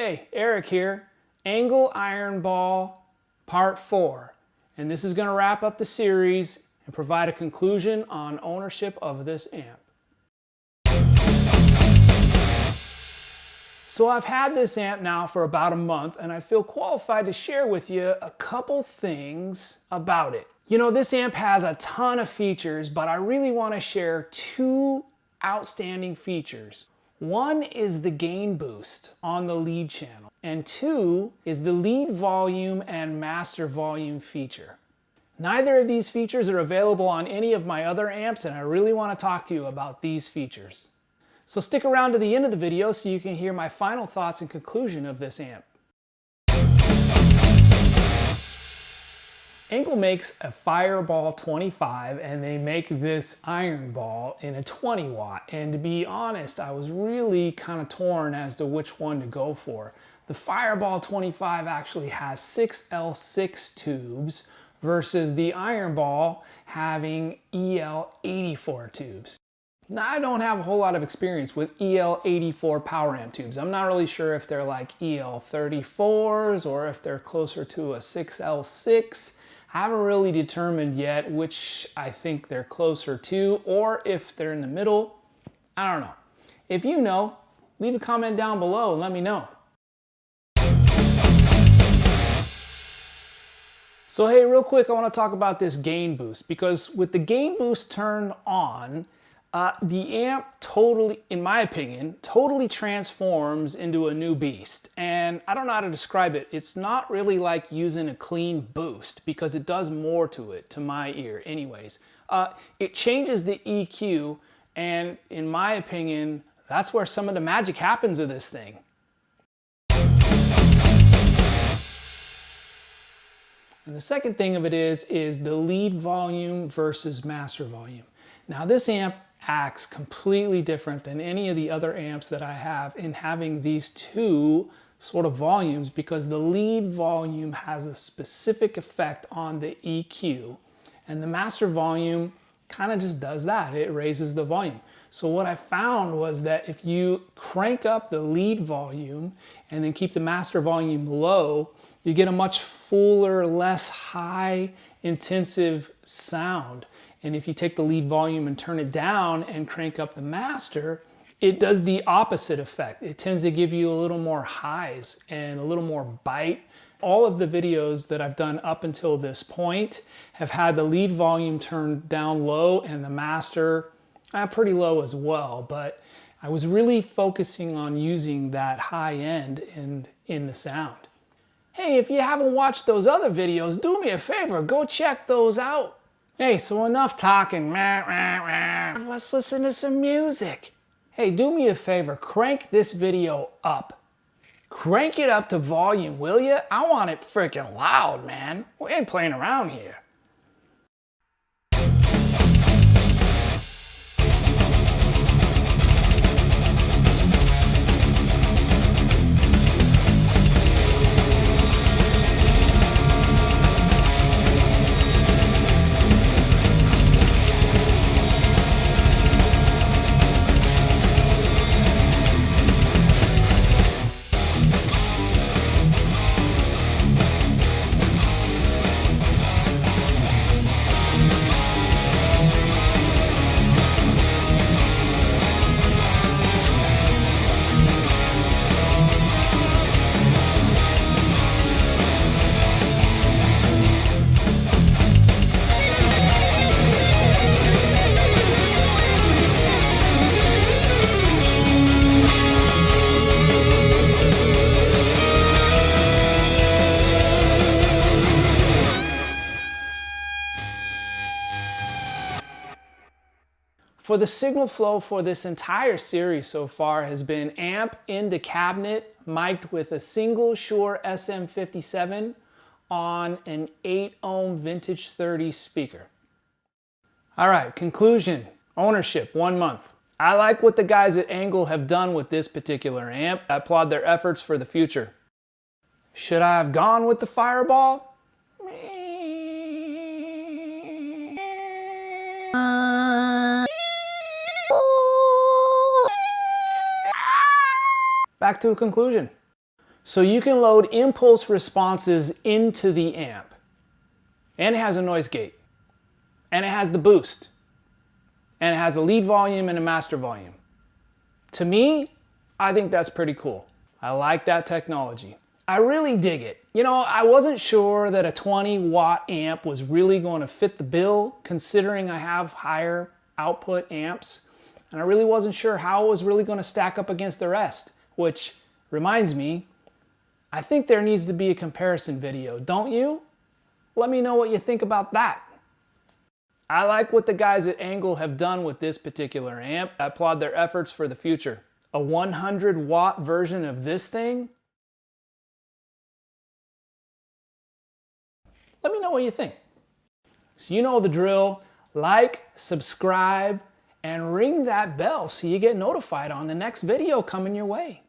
Hey, Eric here, ENGL IRONBALL Part 4, and this is going to wrap up the series and provide a conclusion on ownership of this amp. So I've had this amp now for about a month, and I feel qualified to share with you a couple things about it. You know, this amp has a ton of features, but I really want to share two outstanding features. One is the gain boost on the lead channel, and two is the lead volume and master volume feature. Neither of these features are available on any of my other amps, and I really want to talk to you about these features. So stick around to the end of the video so you can hear my final thoughts and conclusion of this amp. ENGL makes a Fireball 25 and they make this Ironball in a 20 watt. And to be honest, I was really kind of torn as to which one to go for. The Fireball 25 actually has 6L6 tubes versus the Ironball having EL84 tubes. Now, I don't have a whole lot of experience with EL84 power amp tubes. I'm not really sure if they're like EL34s or if they're closer to a 6L6. I haven't really determined yet which I think they're closer to, or if they're in the middle. I don't know. If you know, leave a comment down below and let me know. So hey, real quick, I want to talk about this gain boost, because with the gain boost turned on, the amp totally, in my opinion, totally transforms into a new beast. And I don't know how to describe it. It's not really like using a clean boost, because it does more to it, to my ear anyways. It changes the EQ, and in my opinion, that's where some of the magic happens with this thing. And the second thing of it is the lead volume versus master volume. Now this amp acts completely different than any of the other amps that I have in having these two sort of volumes, because the lead volume has a specific effect on the EQ, and the master volume kind of just does that. It raises the volume. So what I found was that if you crank up the lead volume and then keep the master volume low, you get a much fuller, less high intensive sound. And if you take the lead volume and turn it down and crank up the master, it does the opposite effect. It tends to give you a little more highs and a little more bite. All of the videos that I've done up until this point have had the lead volume turned down low and the master pretty low as well. But I was really focusing on using that high end in the sound. Hey, if you haven't watched those other videos, do me a favor, go check those out. Hey, so enough talking. Let's listen to some music. Hey, do me a favor, crank this video up. Crank it up to volume, will you? I want it freaking loud, man. We ain't playing around here. For the signal flow for this entire series so far has been amp into cabinet, mic'd with a single Shure SM57 on an 8 ohm vintage 30 speaker. All right, conclusion, ownership, 1 month. I like what the guys at ENGL have done with this particular amp. I applaud their efforts for the future. Should I have gone with the Fireball? Back to a conclusion. So you can load impulse responses into the amp. And it has a noise gate. And it has the boost. And it has a lead volume and a master volume. To me, I think that's pretty cool. I like that technology. I really dig it. You know, I wasn't sure that a 20 watt amp was really going to fit the bill, considering I have higher output amps. And I really wasn't sure how it was really going to stack up against the rest, which reminds me, I think there needs to be a comparison video, don't you? Let me know what you think about that. I like what the guys at ENGL have done with this particular amp. I applaud their efforts for the future. A 100 watt version of this thing? Let me know what you think. So you know the drill. Like, subscribe, and ring that bell so you get notified on the next video coming your way.